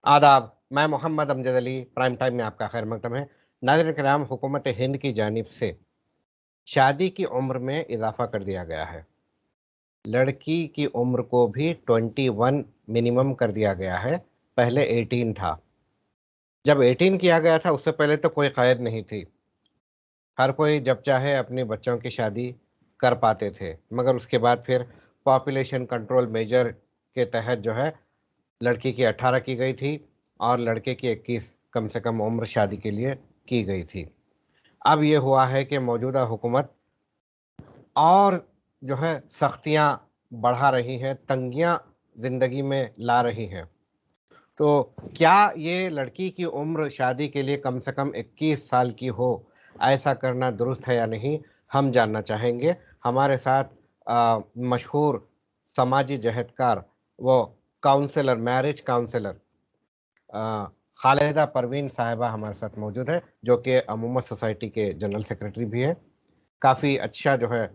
आदाब, मैं Mohammad Amjad Ali, prime time में आपका खैर मकदम है। नाज़रीन किराम, हुकूमत हिंद की जानिब से शादी की उम्र में इज़ाफ़ा कर दिया गया है। लड़की की उम्र को भी 21 मिनिमम कर दिया गया है, पहले 18 था। जब 18 किया गया था उससे पहले तो कोई क़ैद नहीं थी। हर कोई जब चाहे अपने बच्चों की शादी कर पाते थे, मगर उसके बाद फिर पॉपुलेशन कंट्रोल मेजर के तहत जो है लड़की की 18 की गई थी और लड़के की 21 कम से कम उम्र शादी के लिए की गई थी। अब ये हुआ है कि मौजूदा हुकूमत और जो है सख्तियाँ बढ़ा रही है, तंगियाँ ज़िंदगी में ला रही हैं। तो क्या ये लड़की की उम्र शादी के लिए कम से कम 21 साल की हो, ऐसा करना दुरुस्त है या नहीं? हम जानना चाहेंगे। हमारे साथ मशहूर समाजी जहदकार वो काउंसलर, मैरिज काउंसलर अ, खालिदा परवीन साहिबा हमारे साथ मौजूद है, जो कि अमूमत सोसाइटी के जनरल सेक्रेटरी भी हैं। काफ़ी अच्छा जो है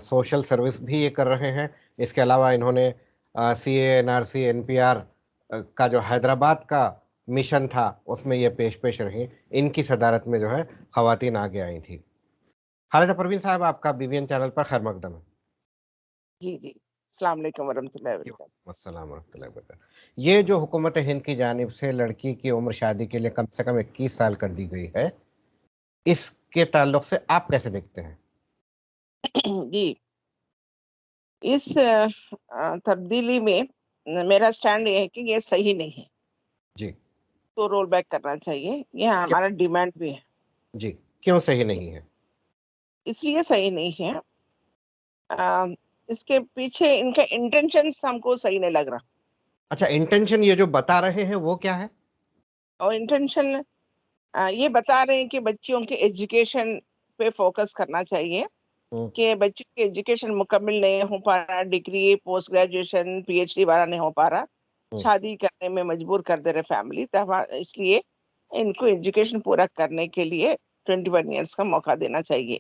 सोशल सर्विस भी ये कर रहे हैं। इसके अलावा इन्होंने सीए, एनआरसी, एनपीआर का जो हैदराबाद का मिशन था, उसमें ये पेश-पेश रहीं। इनकी सदारत में जो है ख़वातीन आगे आई थीं। खालिदा परवीन साहब, आपका बीबीएन चैनल पर खैर मकदम है। जी, जी। अस्सलाम वालेकुम वरहमतुल्लाहि जी, वबरकातुहू। अस्सलाम वरहमतुल्लाहि वबरकातुहू। ये जो हुकूमत हिंद की जानिब से लड़की की उम्र शादी के लिए कम से कम 21 साल कर दी गई है, इसके ताल्लुक से आप कैसे देखते हैं? जी, इस तब्दीली में मेरा स्टैंड ये है कि ये सही नहीं है, जी, तो रोल बैक करना चाहिए। ये क्यों हमारा डिमांड भी है। जी, क्यों सही नहीं है? इसलिए सही नहीं है अ, इसके पीछे इनका इंटेंशंस हमको सही नहीं लग रहा अच्छा, इंटेंशन ये जो बता रहे हैं वो क्या है? और इंटेंशन ये बता रहे हैं कि बच्चियों के एजुकेशन पे फ़ोकस करना चाहिए हुँ, कि बच्चों की एजुकेशन मुकम्मल नहीं हो पा रहा, डिग्री, पोस्ट ग्रेजुएशन, पीएचडी वाला नहीं हो पा रहा, हुँ, शादी करने में मजबूर कर दे रहे फैमिली तब इसलिए इनको एजुकेशन पूरा करने के लिए 21 इयर्स का मौका देना चाहिए,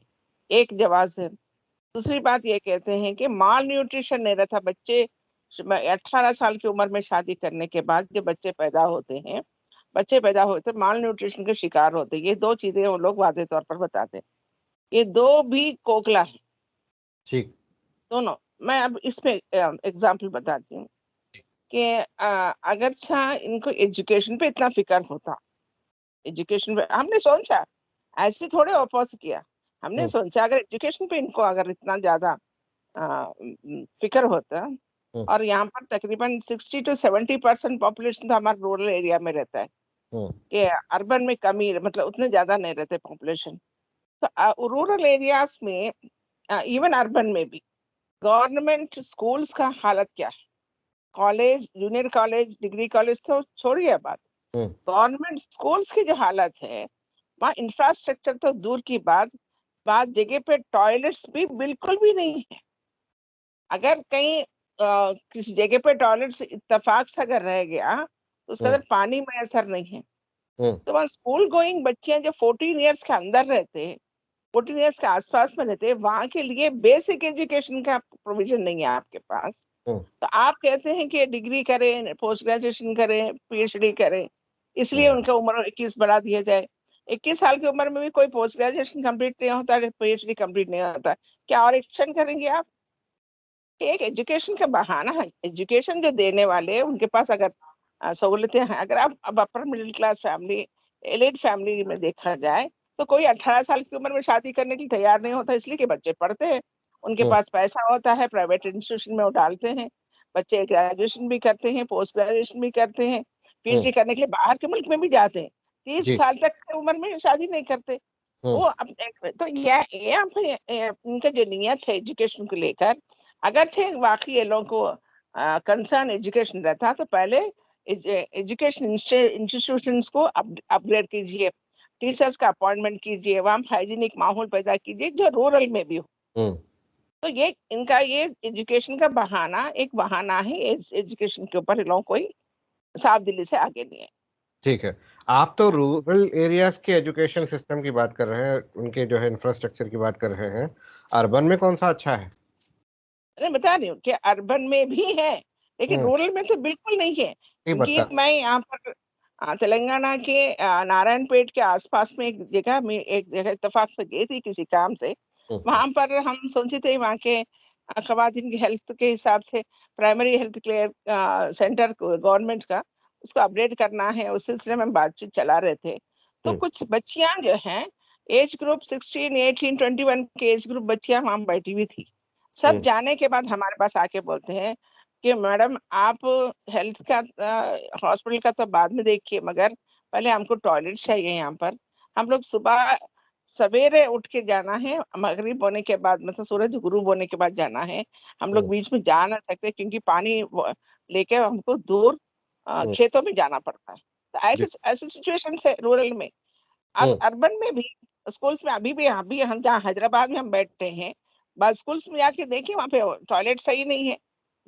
एक जवाब है। दूसरी बात ये कहते हैं कि माल न्यूट्रिशन नहीं रहता बच्चे 18 साल की उम्र में शादी करने के बाद जब बच्चे पैदा होते माल न्यूट्रिशन के शिकार होते हैं। ये 2 चीज़ें वो लोग वाज़ेह तौर पर बताते हैं। ये 2 भी कोकला है, ठीक, दोनों। मैं अब इसमें एग्ज़ाम्पल बताती हूँ कि अगरचा इनको एजुकेशन पे इतना फ़िक्र होता, एजुकेशन पे हमने सोचा, ऐसे थोड़े अपोज़ किया। हमने हुँ, सोचा अगर एजुकेशन पे इनको अगर इतना ज़्यादा फ़िक्र होता हुँ, और यहाँ पर तकरीबन 60 टू 70% पॉपुलेशन तो हमारे रूरल एरिया में रहता है, हुँ, कि अर्बन में कमी मतलब उतने ज़्यादा नहीं रहते पॉपुलेशन। तो रूरल एरियाज़ में इवन अर्बन में भी गवर्नमेंट स्कूल्स का हालत क्या है? College, junior college, degree college तो छोड़िए बात। हुँ, गवर्नमेंट स्कूल्स की जो हालत है, वहाँ इंफ्रास्ट्रक्चर तो दूर की बात, बात जगह पे टॉयलेट्स भी बिल्कुल भी नहीं है। अगर कहीं किसी जगह पे टॉयलेट्स इत्तेफाक से अगर रह गया, तो उसका हुँ, तो पानी मैसर नहीं है। हुँ, तो वहाँ स्कूल गोइंग बच्चे जो 14 इयर्स के अंदर रहते हैं, 14 इयर्स के आस-पास में रहते हैं, वहाँ के लिए बेसिक एजुकेशन का प्रोविज़न नहीं है आपके पास। हुँ, तो आप कहते हैं कि डिग्री करें, पोस्ट ग्रेजुएशन करें, पीएचडी करें, इसलिए हुँ, उनका उम्र 21 बढ़ा दिया जाए। 21 साल की उम्र में भी कोई पोस्ट ग्रेजुएशन कंप्लीट नहीं होता है, पीएचडी कंप्लीट नहीं होता है। क्या और एक्सटेंड करेंगे आप? एक एजुकेशन का बहाना है, एजुकेशन जो देने वाले हैं, उनके पास अगर सहूलतें हैं, अगर आप अब upper middle class family, elite family में देखा जाए, तो कोई 18 साल की उम्र में शादी करने के लिए तैयार नहीं होता इसलिए कि बच्चे पढ़ते हैं, उनके हुँ, पास पैसा होता है, प्राइवेट इंस्टीट्यूशन में वो डालते हैं, बच्चे ग्रेजुएशन भी करते हैं, पोस्ट ग्रेजुएशन भी करते हैं, हुँ, पीएचडी करने के लिए बाहर के मुल्क में भी जाते हैं। 30 जी, साल तक की उम्र में शादी नहीं करते। हुँ, वो अब एक तो ये यहाँ पे उनका जो नियत है एजुकेशन को लेकर अगरचे वाक़ई ये लोगों को कंसर्न एजुकेशन रहता तो पहले एजुकेशन इंस्टीट्यूशंस को अपग्रेड कीजिए, टीचर्स का अपॉइंटमेंट कीजिए, वहाँ हाइजीनिक माहौल पैदा कीजिए जो रूरल में भी हो। हुँ, तो ये इनका ये एजुकेशन का बहाना एक बहाना है एजुकेशन के ऊपर इन लोगों कोई साफ दिली से आगे नहीं है। ठीक है। आप तो रूरल एरियाज़ के एजुकेशन सिस्टम की बात कर रहे हैं, उनके जो है इंफ्रास्ट्रक्चर की बात कर रहे हैं। अर्बन में कौन-सा अच्छा है? मैं बता रही हूँ कि अर्बन में भी है, लेकिन हुँ, रूरल में तो बिल्कुल नहीं है। नहीं क्योंकि बता। मैं यहाँ पर तेलंगाना के नारायणपेट के आसपास में एक जगह इत्तेफाक से गई थी किसी काम से। हुँ, हुँ, वहां पर हम सोचे थे वहाँ के खवातीन की हेल्थ के हिसाब से प्राइमरी हेल्थ केयर सेंटर को गवर्नमेंट का उसको अपडेट करना है, उस सिलसिले में हम बातचीत चला रहे थे। तो हुँ, कुछ बच्चियां जो हैं एज ग्रुप 16, 18, 21 के एज ग्रुप बच्चियां वहां बैठी हुई थी। सब हुँ, जाने के बाद हमारे पास आके बोलते हैं कि मैडम आप हेल्थ का हॉस्पिटल का तो बाद में देखिए, मगर पहले हमको टॉयलेट चाहिए यहाँ पर। हम लोग सुबह सवेरे उठ के जाना है, मगरिब होने के बाद मतलब सूरज गुरूब होने के बाद जाना है। हम लोग हुँ, बीच में जा ना सकते क्योंकि पानी लेके हमको दूर हुँ, खेतों में जाना पड़ता है। तो जी, ऐसे ऐसे सिचुएशन है रूरल में। और हुँ, अर्बन में भी स्कूल्स में अभी हम जहाँ हैदराबाद में हम बैठते हैं, बस स्कूल्स में जाके देखिए वहाँ पे टॉयलेट सही नहीं है।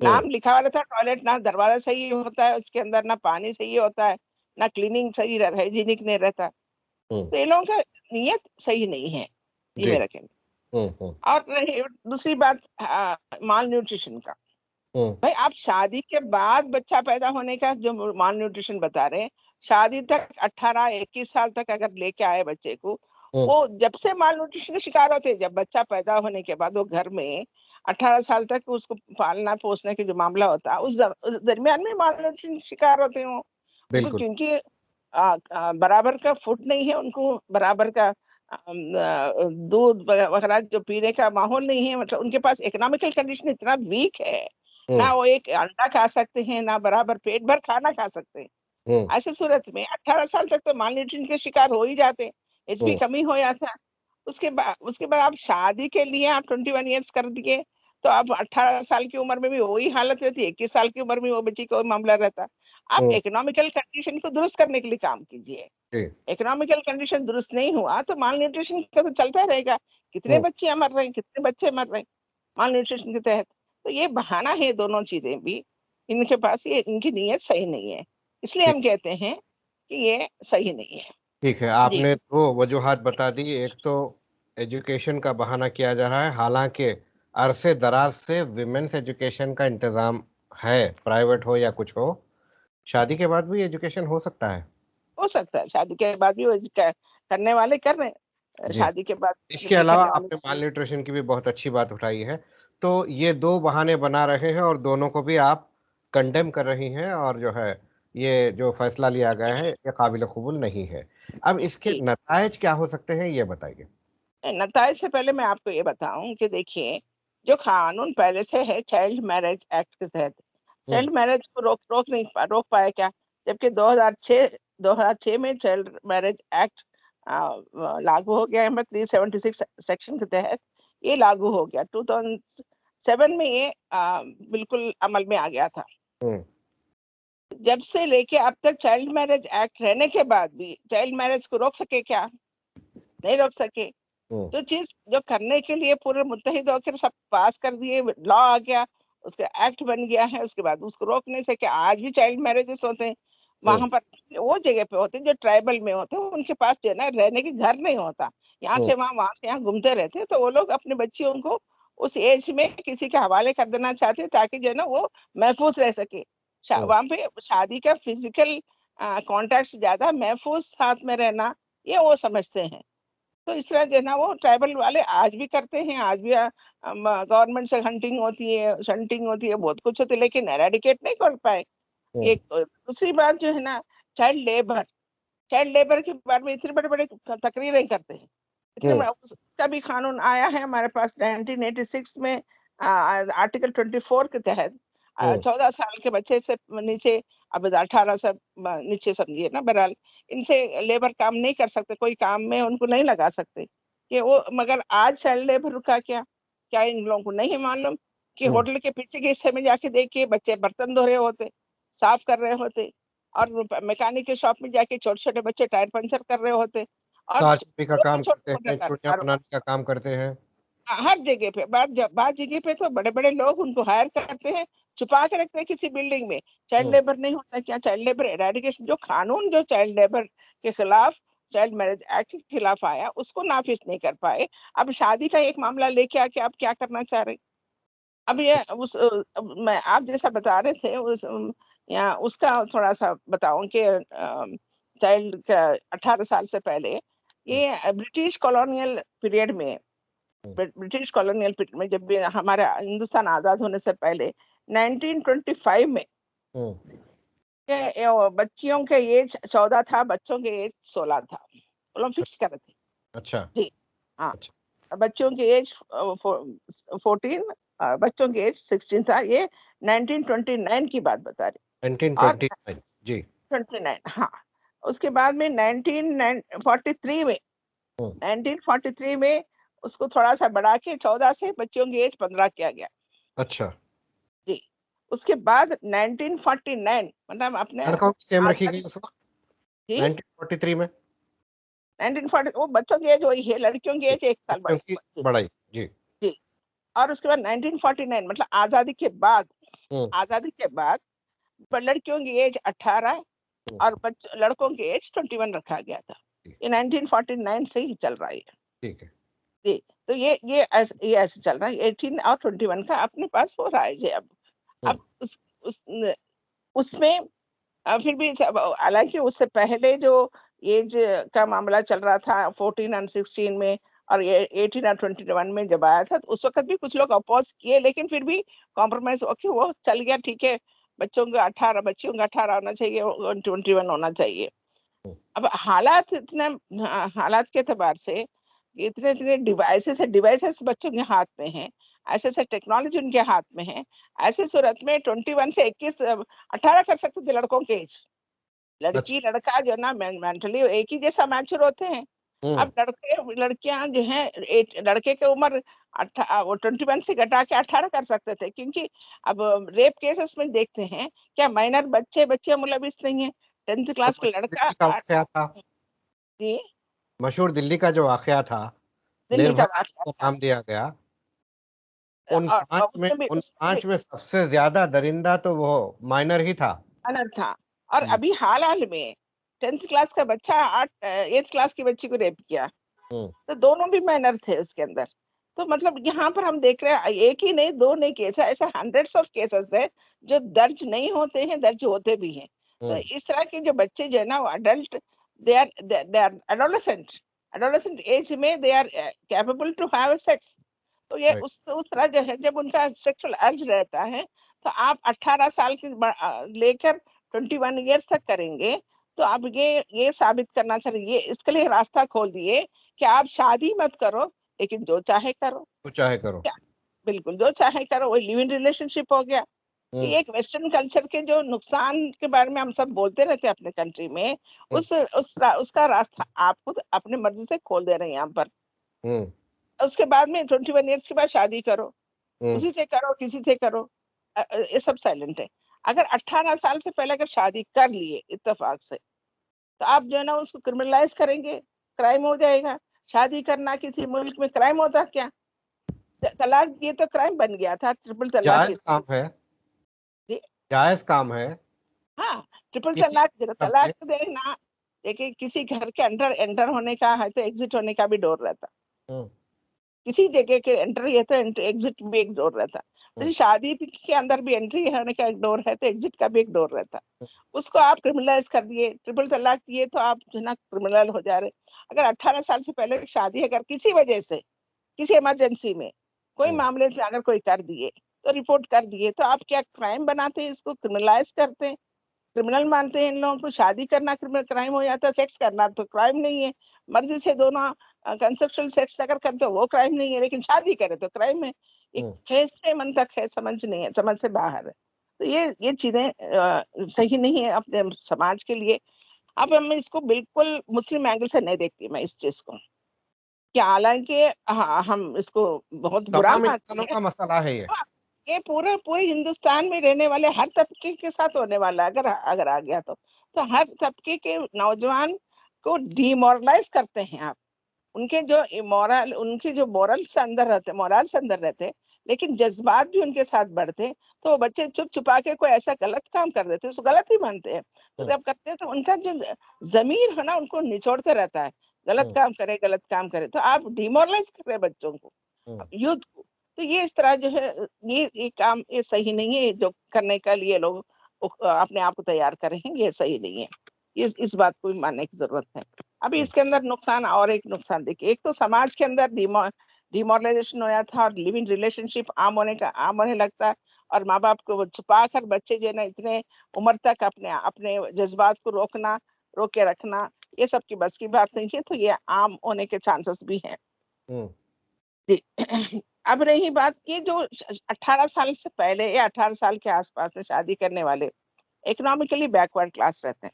हुँ, नाम लिखा हुआ रहता है टॉयलेट, ना दरवाज़ा सही होता है, उसके अंदर ना पानी सही होता है, ना क्लीनिंग सही रह हाइजीनिक नहीं रहता। हुँ, तो इन लोगों का नियत सही नहीं है, ये जी, मेरा कहना हुँ, हुँ, है। और रही दूसरी बात माल न्यूट्रिशन का। हुँ, भाई आप शादी के बाद बच्चा पैदा होने का जो माल न्यूट्रिशन बता रहे हैं, शादी तक 18-21 साल तक अगर लेके आए बच्चे को, हुँ, वो जब से माल न्यूट्रिशन के शिकार होते हैं, जब बच्चा पैदा होने के बाद वो घर में 18 साल तक उसको पालना पोसने के जो मामला होता है, उस दरमियान में माल न्यूट्रिशन के शिकार होते हो। उनको बिल्कुल, क्योंकि बराबर का फूड नहीं है, उनको बराबर का दूध वगैरह जो पीने का माहौल नहीं है, मतलब उनके पास इकोनॉमिकल कंडीशन इतना वीक है, हुँ, ना वो एक अंडा खा सकते हैं, ना बराबर पेट भर खाना खा सकते हैं। हुँ, ऐसे सूरत में 18 साल तक तो मालन्यूट्रिशन के शिकार हो ही जाते हैं, एचबी हुँ, कमी हो जाता है। उसके बाद आप शादी के लिए आप 21 इयर्स कर दिए, तो अब 18 साल की उम्र में भी वही हालत रहती है, 21 साल की उम्र में वो बच्ची का वही मामला रहता है। आप हुँ, इकोनॉमिकल कंडीशन को दुरुस्त करने के लिए काम कीजिए। जी, इकोनॉमिकल कंडीशन दुरुस्त नहीं हुआ तो मालन्यूट्रिशन का तो चलता रहेगा। कितने हुँ, बच्चियाँ मर रहे हैं, कितने बच्चे मर रहे हैं मालन्यूट्रिशन के तहत। तो ये बहाना है दोनों चीज़ें भी, इनके पास ये इनकी नीयत सही नहीं है। इसलिए ठीक हम कहते हैं कि ये सही नहीं है। ठीक है, जी। आपने 2 वजूहात बता दी, एक तो एजुकेशन का बहाना किया जा रहा है, हालाँकि अरसे-दराज़ से विमेन्स एजुकेशन का इंतज़ाम है, प्राइवेट हो या कुछ हो, शादी के बाद भी एजुकेशन हो सकता है। हो सकता है शादी के बाद भी वो करने वाले कर रहे हैं। जी। शादी के बाद इसके भी अलावा करने वाले आपने कर रहे हैं। माल-न्यूट्रिशन की भी बहुत अच्छी बात उठाई है। तो ये 2 बहाने बना रहे हैं और दोनों को भी आप कंडेम कर रही हैं और जो है, ये जो फैसला लिया गया है, ये काबिल कबूल नहीं है। अब इसके जी। नताइज क्या हो सकते हैं, ये बताइए? नताइज से पहले मैं आपको ये बताऊँ कि देखिए, जो कानून पहले से है चाइल्ड मैरिज एक्ट के तहत, हुँ, चाइल्ड मैरिज को रोक पाया क्या? जबकि 2006 में चाइल्ड मैरिज एक्ट लागू हो गया है, नंबर 376 सेक्शन के तहत ये लागू हो गया। 2007 में ये बिल्कुल अमल में आ गया था। हुँ, जब से लेके अब तक चाइल्ड मैरिज एक्ट रहने के बाद भी चाइल्ड मैरिज को रोक सके क्या? नहीं रोक सके। हुँ, जो चीज़ जो करने के लिए पूरे मुत्तहिद होकर सब पास कर दिए, लॉ आ गया, उसका एक्ट बन गया है, उसके बाद उसको रोक नहीं सके। आज भी चाइल्ड मैरेजेस होते हैं, हुँ, वहाँ पर वो जगह पे होते हैं जो ट्राइबल में होते हैं, उनके पास जो है ना रहने के घर नहीं होता। यहाँ हुँ, से वहाँ से यहाँ घूमते रहते हैं, तो वो लोग अपनी बच्चियों को उस एज में किसी के हवाले कर देना चाहते हैं ताकि जो है ना वो महफूज़ रह सके। हुँ, वहाँ पे शादी का फिज़िकल कॉन्टैक्ट से ज़्यादा महफूज़ साथ में रहना, ये वो समझते हैं। तो इस तरह जो है ना वो ट्राइबल वाले आज भी करते हैं, आज भी गवर्नमेंट से हंटिंग होती है, शंटिंग होती है, बहुत कुछ होती है, लेकिन एराडिकेट नहीं कर पाए। हुँ, एक दूसरी बात जो है ना चाइल्ड लेबर के बारे में इतने बड़े-बड़े तकरीरें करते हैं। इतने हुँ, बड़ा उसका भी कानून आया है हमारे पास 1986 में आर्टिकल 24 के तहत हुँ, 14 साल के बच्चे से नीचे अब 18 से नीचे समझिए ना बहरहाल, इनसे लेबर काम नहीं कर सकते, कोई काम में उनको नहीं लगा सकते। कि वो मगर आज चाइल्ड लेबर का क्या? क्या इन लोगों को नहीं मालूम कि हुँ, होटल के पीछे के हिस्से में जाके देखिए बच्चे बर्तन धो रहे होते, साफ कर रहे होते और मैकेनिक के शॉप में जाके छोटे-छोटे बच्चे टायर पंचर कर रहे होते और कास्त्री का जो भी काम करते छोटे-मोटे हैं, चूड़ियाँ बनाने का काम करते हैं। हर जगह पे बात जगह पे तो बड़े-बड़े लोग उनको हायर करते हैं, छुपा के रखते हैं किसी बिल्डिंग में। चाइल्ड हुँ, लेबर नहीं होता क्या? चाइल्ड लेबर एराडिकेशन जो कानून जो चाइल्ड लेबर के खिलाफ चाइल्ड मैरेज एक्ट के खिलाफ आया, उसको नाफ़िज़ नहीं कर पाए। अब शादी का एक मामला लेके आके आप क्या करना चाह रहे हैं? अब ये अब मैं आप जैसा बता रहे थे या उसका थोड़ा-सा बताऊँ कि चाइल्ड का 18 साल से पहले हुँ, ये ब्रिटिश कॉलोनियल पीरियड में हुँ, ब्रिटिश कॉलोनियल पीरियड में जब भी हमारा हिंदुस्तान आज़ाद होने से पहले 1925 में हुँ, बच्चियों के एज 14 था, बच्चों के एज 16 था। वो लोग फिक्स कर रहे थे। अच्छा, जी, हाँ। अच्छा, बच्चों की एज 14 बच्चों की एज 16 था। ये 1929 की बात बता रही हूँ। और 1929 जी, 29 हाँ, उसके बाद में 1943 में हुँ, 1943 में उसको थोड़ा-सा बढ़ा के 14 से बच्चियों की एज 15 किया गया। अच्छा, जी, उसके बाद 1949 मतलब अपने लड़कों की सेम रखी गई आज़ादी उस वक़्त जी, 1943 में? 1940 वो बच्चों की एज वही है, लड़कियों की जी, एज 1 साल बच्चों बढ़ी। की जी, बढ़ाई, जी, जी। और उसके बाद 1949 मतलब आज़ादी के बाद हुँ, आज़ादी के बाद लड़कियों की एज 18 हुँ, और लड़कों की एज 21 रखा गया था। जी, ये 1949 से ही चल रहा है। ठीक है, जी, तो ये ऐसे चल रहा है 18 और 21 का अपने पास वो राइज है अब। हुँ, अब उस न उसमें फिर भी सब हालाँकि उससे पहले जो ऐज का मामला चल रहा था 14 एंड 16 में और ये 18 और 21 में जब आया था, तो उस वक़्त भी कुछ लोग अपोज़ किए लेकिन फिर भी कॉम्प्रोमाइज़ ओके वो चल गया ठीक है। बच्चियों का 18 होना चाहिए, 21 होना चाहिए। हुँ, अब हालात इतने हालात के एतबार से इतने-इतने डिवाइसेज़ बच्चों के हाथ में हैं, ऐसे-ऐसे टेक्नोलॉजी उनके हाथ में है। ऐसी सूरत में 21 से 21 18 कर सकते थे लड़कों के एज। अच्छा, लड़की-लड़का जो है ना मेंटली एक ही जैसा मैच्योर होते हैं। हुँ, अब लड़कियाँ जो हैं लड़के की उम्र वो 21 से घटा के 18 कर सकते थे क्योंकि अब रेप केसेस में देखते हैं, क्या माइनर बच्चे मुलविस नहीं है। 10th तो क्लास का मशहूर लड़का दिल्ली का वाक़या था जी, मशहूर दिल्ली का जो वाक़या था, दिल्ली का निर्भया वाक़या जिसको था। नाम दिया गया, उन उसमें 5 में सबसे ज़्यादा दरिंदा तो वो माइनर ही था। अनर था और हुँ, अभी हाल-हाल में 10th क्लास का बच्चा 8th क्लास की बच्ची को रेप किया। हुँ, तो दोनों भी माइनर थे उसके अंदर। तो मतलब यहाँ पर हम देख रहे हैं एक ही नहीं, 2 नहीं केस है, ऐसे हंड्रेड्स ऑफ केसेस है, जो दर्ज नहीं होते हैं, दर्ज होते भी हैं। तो हुँ, इस तरह के जो बच्चे जो है ना वो adult they are adolescent adolescent age में they are capable to have sex. तो ये राइट, उस तरह जो है जब उनका सेक्सुअल अर्ज रहता है, तो आप 18 साल की लेकर 21 ईयर्स तक करेंगे, तो आप ये साबित करना चाहिए, ये इसके लिए रास्ता खोल दिए कि आप शादी मत करो, लेकिन जो चाहे करो। जो चाहे करो। क्या बिल्कुल, जो चाहे करो, वही लिव इन रिलेशनशिप हो गया। हुँ, ये एक वेस्टर्न कल्चर के जो नुकसान के बारे में हम सब बोलते रहते हैं अपने कंट्री में, हुँ, उसका रास्ता आप खुद अपनी मर्ज़ी से खोल दे रहे हैं यहाँ पर। हुँ, उसके बाद में 21 ईयर्स के बाद शादी करो। हुँ, उसी से करो, किसी से करो। ये सब साइलेंट है। अगर 18 साल से पहले अगर शादी कर लिए इत्तेफ़ाक से, तो आप जो है ना उसको क्रिमिनलाइज़ करेंगे, क्राइम हो जाएगा। शादी करना किसी मुल्क में क्राइम होता क्या? तलाक ये तो क्राइम बन गया था, ट्रिपल तलाक जायज़ काम है, जी, जायज़ काम है, हाँ, ट्रिपल किसी तलाक भी समय तलाक पे तो देखना देखिए किसी घर के अंदर एंटर होने का है तो एग्ज़िट होने का भी डर रहता। हुँ, किसी जगह के एंटर है तो एग्जिट भी एक डोर रहता है। हुँ, जैसे शादी के अंदर भी एंट्री होने का एक डोर है तो एग्जिट का भी एक डोर रहता है। हुँ, उसको आप क्रिमिनलाइज कर दिए, ट्रिपल तलाक दिए तो आप जो है ना क्रिमिनल हो जा रहे। अगर 18 साल से पहले शादी अगर किसी वजह से, किसी इमरजेंसी में, कोई हुँ, मामले में अगर कोई कर दिए, तो रिपोर्ट कर दिए तो आप क्या क्राइम बनाते हैं, इसको क्रिमिनलाइज करते हैं। क्रिमिनल मानते हैं इन लोगों को, शादी करना क्रिमिनल क्राइम हो जाता है, सेक्स करना तो क्राइम नहीं है। मर्ज़ी से दोनों कंसेप्चुअल सेक्स अगर करते हो वो क्राइम नहीं है, लेकिन शादी करे तो क्राइम है। ये हुँ, कैसे मंतक है, समझ नहीं है, समझ से बाहर है। तो ये चीज़ें सही नहीं है अपने समाज के लिए। अब हम इसको बिल्कुल मुस्लिम एंगल से नहीं देखती मैं इस चीज़ को, कि हालाँकि हाँ, हम इसको बहुत बुरा तमाम मानते इंसानों हैं। का मसला है ये। हाँ, ये पूरे हिंदुस्तान में रहने वाले हर तबके के साथ होने वाला है अगर अगर आ गया तो। तो हर तबके के नौजवान को डिमोरलाइज़ करते हैं आप। उनके जो मोरल्स अंदर रहते, लेकिन जज़्बात भी उनके साथ बढ़ते, तो वो बच्चे छुप-छुपा के कोई ऐसा गलत काम कर देते, उसको गलत ही मानते हैं। तो हुँ, जब करते हैं तो उनका जो ज़मीर है ना उनको निचोड़ते रहता है, हुँ, गलत काम करे, तो आप डिमोरलाइज़ कर रहे हैं बच्चों को, हुँ, यूथ को। तो ये इस तरह जो है ये काम ये सही नहीं है जो करने के लिए लोग अपने आप को तैयार करेंगे, ये सही नहीं है। इस बात को भी मानने की ज़रूरत है। अभी इसके अंदर नुकसान, और एक नुकसान देखिए, एक तो समाज के अंदर डिमोरलाइज़ेशन हो जाता है और लिव इन रिलेशनशिप आम होने लगता है, और माँ-बाप को वो छुपाकर बच्चे जो है ना इतने उम्र तक अपने अपने जज़्बात को रोक के रखना, ये सब की बस की बात नहीं है, तो ये आम होने के चांसेस भी हैं। हुँ, जी। अब रही बात कि जो 18 साल से पहले या 18 साल के आस-पास में शादी करने वाले इकोनॉमिकली बैकवर्ड क्लास रहते हैं।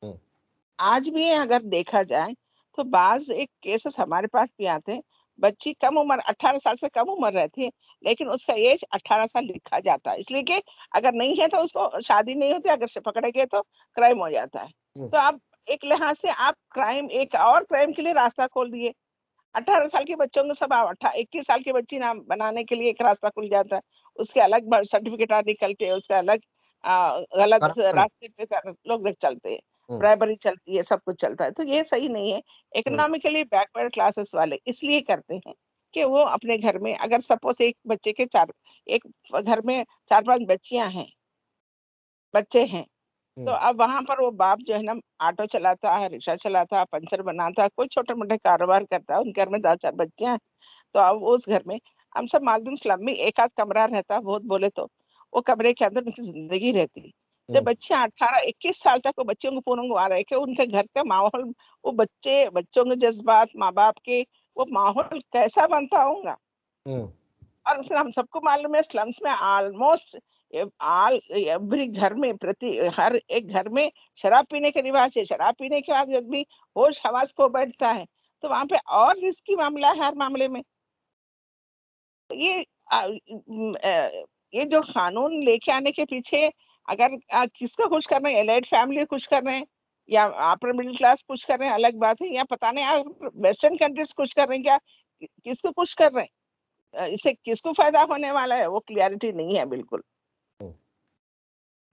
हुँ, आज भी अगर देखा जाए, तो बाज़ एक केसेस हमारे पास भी आते हैं, बच्ची कम उम्र 18 साल से कम उम्र रहती है, लेकिन उसका ऐज 18 साल लिखा जाता है। इसलिए कि अगर नहीं है तो उसको शादी नहीं होती, अगर से पकड़े गए तो क्राइम हो जाता है। हुँ, तो आप एक लिहाज़ से आप एक और क्राइम के लिए रास्ता खोल दिए। 18 साल के बच्चों को सब 21 साल की बच्ची नाम बनाने के लिए एक रास्ता खुल जाता है। उसके अलग बर्थ सर्टिफ़िकेट निकलते हैं, उसका अलग गलत करप्शन। रास्ते पे लोग चलते हैं। हुँ, ब्राइबरी चलती है, सब कुछ चलता है, तो ये सही नहीं है। हुँ, इकोनॉमिकली बैकवर्ड क्लासेस वाले इसलिए करते हैं कि वो अपने घर में अगर सपोज़ एक घर में 4-5 बच्चियाँ हैं, बच्चे हैं, तो हुँ, अब वहाँ पर वो बाप जो है ना ऑटो चलाता है, रिक्शा चलाता है, पंचर बनाता है, कोई छोटे-मोटे कारोबार करता है, उनके घर में 10-4 बच्चियाँ हैं। तो अब उस घर में हम सब मालूम स्लम में एक आध कमरा रहता, बहुत बोले तो, वो कमरे के अंदर उनकी ज़िंदगी रहती। जब हुँ, बच्चियाँ 18-21 साल तक वो बच्चियों को पूरा रहे कि उनके घर का माहौल, वो बच्चों के जज़्बात, माँ-बाप के, वो माहौल कैसा बनता होगा। हुँ, और फिर हम सबको मालूम है स्लम्स में ऑलमोस्ट एवरी घर में हर एक घर में शराब पीने के रिवाज है। शराब पीने के बाद आदमी होश-हवास खो बैठता है, तो वहाँ पे और रिस्की मामला है हर मामले में। ये ये जो कानून लेके आने के पीछे अगर किसको खुश कर रहे हैं, एलाइट फैमिली को खुश कर रहे हैं या अपर मिडिल क्लास खुश कर रहे हैं, अलग बात है, या पता नहीं वेस्टर्न कंट्रीज खुश कर रहे हैं क्या, किसको खुश कर रहे हैं? इससे किसको फायदा होने वाला है वो क्लियरिटी नहीं है बिल्कुल। हुँ,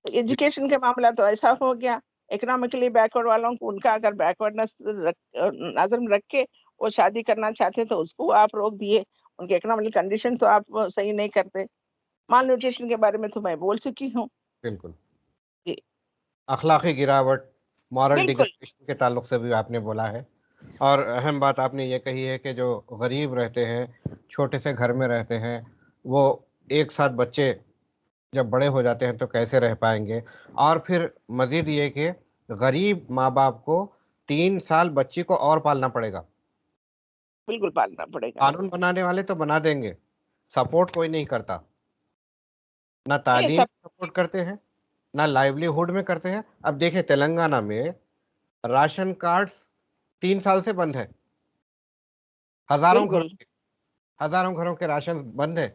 जी, एजुकेशन का मामला तो ऐसा हो गया, इकोनॉमिकली बैकवर्ड वालों को उनका अगर नज़र में रख के वो शादी करना चाहते हैं तो उसको आप रोक दिए। उनके इकोनॉमिक कंडीशन तो आप सही नहीं करते। माल न्यूट्रिशन के बारे में तो मैं बोल चुकी हूँ। बिल्कुल। जी, अखलाकी गिरावट, मॉरल बिल्कुल, डिग्रेडेशन के ताल्लुक से भी आपने बोला है और अहम बात आपने ये कही है कि जो गरीब रहते हैं, छोटे से घर में रहते हैं, वो एक साथ बच्चे जब बड़े हो जाते हैं तो कैसे रह पाएँगे? और फिर मज़ीद ये कि गरीब माँ-बाप को 3 साल बच्ची को और पालना पड़ेगा। बिल्कुल पालना पड़ेगा। कानून बनाने वाले तो बना देंगे, सपोर्ट कोई नहीं करता। ना ये तालीम सब सपोर्ट करते हैं, ना लाइवलीहुड में करते हैं। अब देखिए तेलंगाना में राशन कार्ड्स 3 साल से बंद है। हज़ारों घरों बिल्कुल, के हज़ारों घरों के राशन बंद है।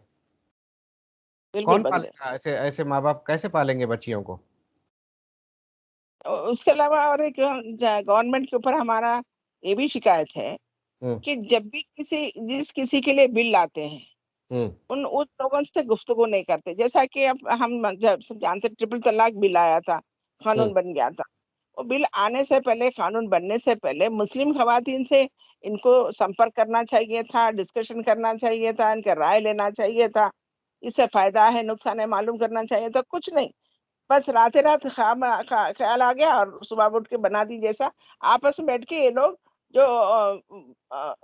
बिल्कुल कौन बंद है। पालेगा ऐसे ऐसे माँ-बाप कैसे पालेंगे बच्चियों को? उसके अलावा और एक गवर्नमेंट के ऊपर हमारा ये भी शिकायत है हुँ, कि जब भी जिस किसी के लिए बिल लाते हैं, हुँ, उन लोगों से गुफ्तगू नहीं करते। जैसा कि अब हम जब सब जानते हैं, ट्रिपल तलाक बिल आया था, हुँ, कानून बन गया था। वो बिल आने से पहले, कानून बनने से पहले मुस्लिम ख़वातीन से इनको संपर्क करना चाहिए था, डिस्कशन करना चाहिए था, इनका राय लेना चाहिए था। इससे फ़ायदा है, नुकसान है, मालूम करना चाहिए था, कुछ नहीं। बस रातें-रात ख़्याल आ गया और सुबह उठ के बना दी जैसा। आपस में बैठ के ये लोग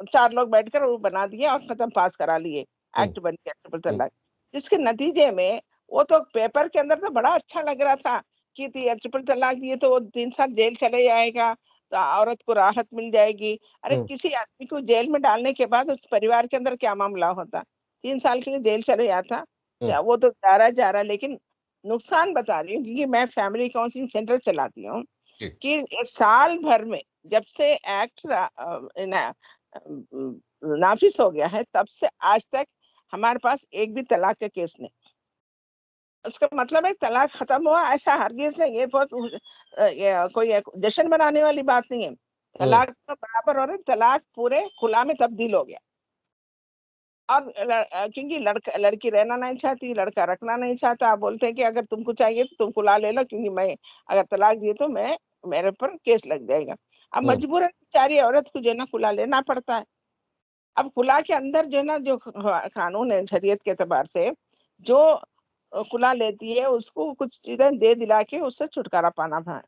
4 लोग बैठकर वो बना दिए और ख़त्म, पास करा लिए। हुँ, एक्ट बन गया ट्रिपल हुँ, तलाक। जिसके नतीजे में वो तो पेपर के अंदर तो बड़ा अच्छा लग रहा था कि ट्रिपल तलाक दिए तो वो 3 साल जेल चले जाएगा, तो औरत को राहत मिल जाएगी। अरे हुँ, किसी आदमी को जेल में डालने के बाद उस परिवार के अंदर क्या मामला होता? 3 साल के लिए जेल चले जाता। हुँ, वो तो जा रहा है, लेकिन नुकसान बता रही हूँ क्योंकि मैं फैमिली काउंसलिंग सेंटर चलाती हूँ जी, कि इस साल भर में जब से नाफिस हो गया है तब से आज तक हमारे पास एक भी तलाक का केस नहीं। उसका मतलब है तलाक खत्म हुआ ऐसा हरगिज़ नहीं, ये ये कोई एक जश्न मनाने वाली बात नहीं है। हुँ, तलाक तो बराबर हो रहे, तलाक पूरे खुला में तब्दील हो गया। अब क्योंकि लड़की रहना नहीं चाहती, लड़का रखना नहीं चाहता। आप बोलते हैं कि अगर तुमको चाहिए तो तुम कुला ले लो, क्योंकि मैं अगर तलाक दिए तो मेरे पर केस लग जाएगा। अब हुँ, मजबूरन बेचारी औरत को जो है ना कुला लेना पड़ता है। अब कुला के अंदर जो है ना जो कानून है शरीयत के एतबार से जो कुला लेती है, उसको कुछ चीज़ें दे दिला के उससे छुटकारा पाना था।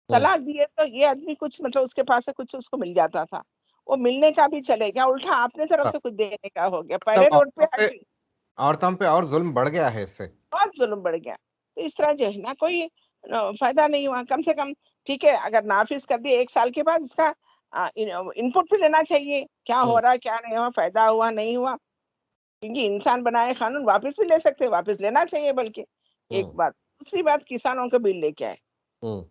हुँ, तलाक दिए तो ये आदमी कुछ मतलब उसके पास से कुछ उसको मिल जाता था। वो मिलने का भी चले गया, उल्टा अपने तरफ हाँ, से कुछ देने का हो गया। मतलब पहले रोड पे हटी, औरतों पे और ज़ुल्म बढ़ गया है इससे। बहुत ज़ुल्म बढ़ गया। तो इस तरह जो है ना कोई फ़ायदा नहीं हुआ। कम से कम ठीक है, अगर नाफ़िज़ कर दिए 1 साल के बाद इसका इनपुट भी लेना चाहिए। क्या हो हुँ, रहा है, क्या नहीं हुआ, फ़ायदा हुआ, नहीं हुआ? क्योंकि इंसान बनाए कानून वापस भी ले सकते हैं, वापस लेना चाहिए बल्कि, एक हुँ, बात। दूसरी बात किसानों का बिल लेके आए। हुँ,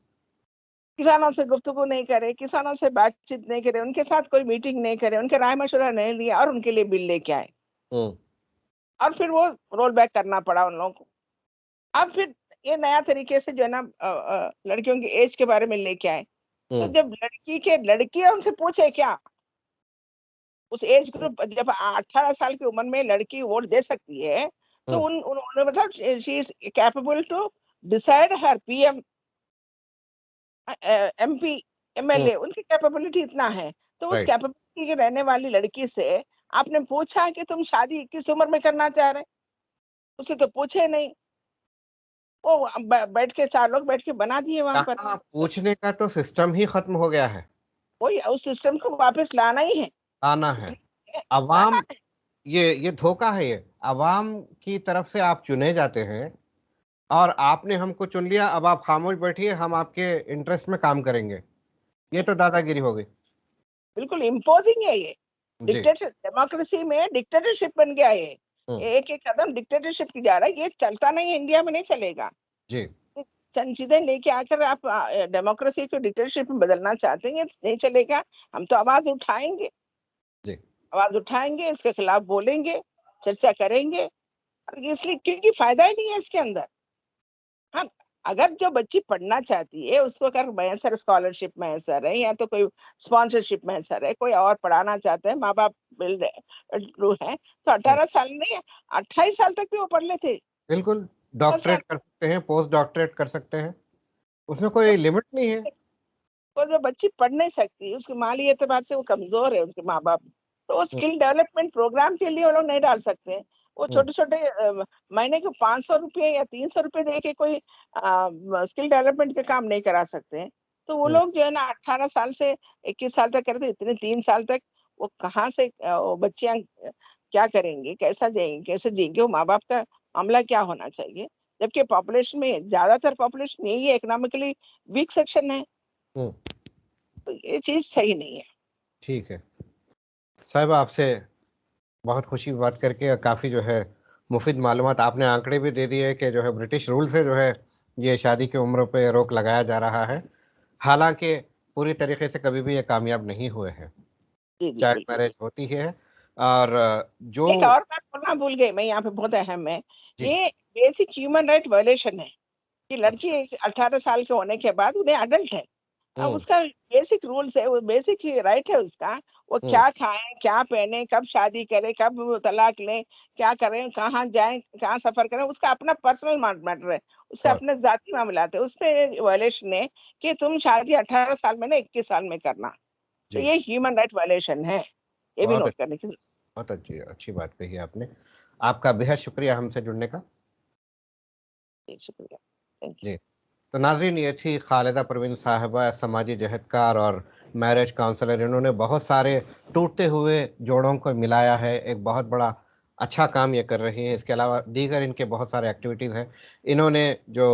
किसानों से गुफ्तगू नहीं करे, किसानों से बातचीत नहीं करे, उनके साथ कोई मीटिंग नहीं करे, उनके राय-मशवरा नहीं लिया और उनके लिए बिल लेके आए। हुँ, और फिर वो रोल बैक करना पड़ा उन लोगों को। अब फिर ये नया तरीके से जो है ना लड़कियों की ऐज के बारे में लेके आए। तो हुँ, जब लड़कियाँ उनसे पूछे क्या, उस ऐज ग्रुप जब 18 साल की उम्र में लड़की वोट दे सकती है, तो हुँ, उन्होंने मतलब she is capable to decide her PM MP, हुँ, एमएलए उनकी कैपेबिलिटी इतना है। तो उस राइट, कैपेबिलिटी के रहने वाली लड़की से आपने पूछा कि तुम शादी किस उम्र में करना चाह रहे हैं? उससे तो पूछे नहीं। वो बैठ के 4 लोग बैठ के बना दिए वहाँ पर। कहाँ पूछने का तो सिस्टम ही खत्म हो गया है, वही उस सिस्टम को वापस लाना ही है। आना है। इसलिए लाना अवाम है। ये धोखा है ये। अवाम की तरफ से आप चुने जाते हैं और आपने हमको चुन लिया, अब आप खामोश बैठिए, हम आपके इंटरेस्ट में काम करेंगे। ये तो दादागिरी हो गई। बिल्कुल इम्पोज़िंग है ये। जी, डेमोक्रेसी में डिक्टेटरशिप बन गया ये। हुँ, एक-एक कदम डिक्टेटरशिप की जा रहा है। ये चलता नहीं है, इंडिया में नहीं चलेगा। जी, ये चंद चीज़ें लेके आकर आप डेमोक्रेसी को डिक्टेटरशिप में बदलना चाहते हैं, ये नहीं चलेगा। हम तो जी, आवाज़ उठाएँगे, इसके खिलाफ बोलेंगे, चर्चा करेंगे और इसलिए क्योंकि फ़ायदा ही नहीं है इसके अंदर। हाँ, अगर जो बच्ची पढ़ना चाहती है, उसको अगर मैसर स्कॉलरशिप मैसर है या तो कोई स्पॉन्सरशिप मैसर है, कोई और पढ़ाना चाहते हैं, माँ-बाप बिल थ्रू हैं, तो हुँ। 18 साल नहीं, 28 साल तक भी वो पढ़ लेते। बिल्कुल, 10 साल डॉक्टरेट कर सकते हैं, पोस्ट डॉक्टरेट कर सकते हैं, उसमें तो कोई लिमिट नहीं है। वो जो बच्ची पढ़ नहीं सकती, उसके माली एतबार से वो कमज़ोर है उनके माँ-बाप, तो वो हुँ, स्किल डेवलपमेंट प्रोग्राम के लिए वो लोग नहीं डाल सकते हैं। वो हुँ, छोटे-छोटे महीने के ₹500 या ₹300 दे के कोई स्किल डेवलपमेंट के काम नहीं करा सकते हैं। तो वो हुँ, लोग जो है ना 18 साल से 21 साल तक करते, इतने 3 साल तक वो कहाँ से वो बच्चियाँ क्या करेंगी, कैसा जिएँगी, कैसे जिएँगी? वो माँ-बाप का मामला क्या होना चाहिए? जबकि पॉपुलेशन में ज़्यादातर पॉपुलेशन यही है, इकोनॉमिकली वीक सेक्शन है। हुँ, तो ये चीज़ सही नहीं है। ठीक है। साहिबा आपसे बहुत खुशी हुई बात करके, काफ़ी जो है मुफ़ीद मालूमात आपने आंकड़े भी दे दिए कि जो है ब्रिटिश रूल से जो है ये शादी की उम्र पे रोक लगाया जा रहा है। हालाँकि पूरी तरीके से कभी भी ये कामयाब नहीं हुए हैं। जी, जी, चाइल्ड बिल्कुल। मैरेज होती है और जो एक और बात बोलना भूल गई मैं यहाँ पे बहुत अहम है। जी, ये बेसिक ह्यूमन राइट वायलेशन है कि लड़की अच्छा। 18 साल के होने के बाद उन्हें अडल्ट है। अब हुँ, उसका बेसिक रूल्स है, वो बेसिक ही राइट है उसका। वो हुँ, क्या खाएँ, क्या पहने, कब शादी करे, कब वो तलाक लें, क्या करें, कहाँ जाएँ, कहाँ सफ़र करें, उसका अपना पर्सनल मैटर है। उसका हाँ, अपने ज़ाती मामलात है। उसपे वायलेशन है कि तुम शादी 18 साल में नहीं 21 साल में करना। तो जी, ये ह्यूमन राइट वायलेशन है। ये भी बहुत नोट अच्छी करने की बहुत अच्छी अच्छी बात कही आपने। आपका बेहद शुक्रिया हमसे जुड़ने का। जी, शुक्रिया। Thank you. जी। तो नाज़रीन ये थी खालिदा परवीन साहिबा समाजी जहदकार और मैरिज काउंसलर। इन्होंने बहुत सारे टूटते हुए जोड़ों को मिलाया है, एक बहुत बड़ा अच्छा काम ये कर रही हैं। इसके अलावा दीगर इनके बहुत सारे एक्टिविटीज़ हैं। इन्होंने जो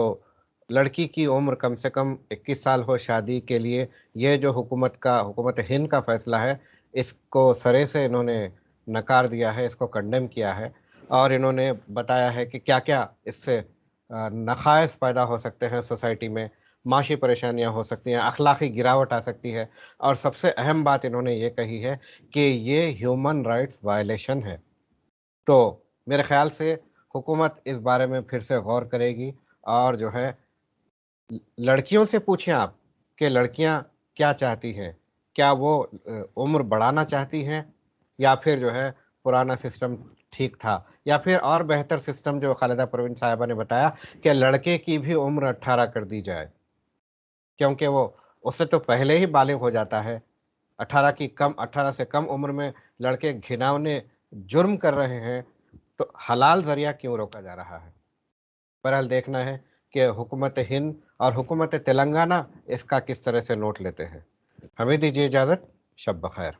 लड़की की उम्र कम से कम 21 साल हो शादी के लिए, ये जो हुकूमत हिंद का फ़ैसला है, इसको सिरे से इन्होंने नकार दिया है, इसको कंडेम किया है और इन्होंने बताया है कि क्या-क्या इससे नक़ाइस पैदा हो सकते हैं सोसाइटी में, माशी परेशानियाँ हो सकती हैं, अख़लाक़ी गिरावट आ सकती है और सबसे अहम बात इन्होंने ये कही है कि ये ह्यूमन राइट्स वायलेशन है। तो मेरे ख़्याल से हुकूमत इस बारे में फिर से गौर करेगी और जो है लड़कियों से पूछें आप कि लड़कियां क्या चाहती हैं? क्या वो उम्र बढ़ाना चाहती हैं या फिर जो है पुराना सिस्टम ठीक था? या फिर और बेहतर सिस्टम जो खालिदा परवीन साहिबा ने बताया कि लड़के की भी उम्र 18 कर दी जाए, क्योंकि वो उससे तो पहले ही बालिग हो जाता है। 18 से कम उम्र में लड़के घिनौने जुर्म कर रहे हैं, तो हलाल ज़रिया क्यों रोका जा रहा है? बहरहाल देखना है कि हुकूमत हिंद और हुकूमत तेलंगाना इसका किस तरह से नोट लेते हैं। हमें दीजिए इजाज़त, शब बख़ैर।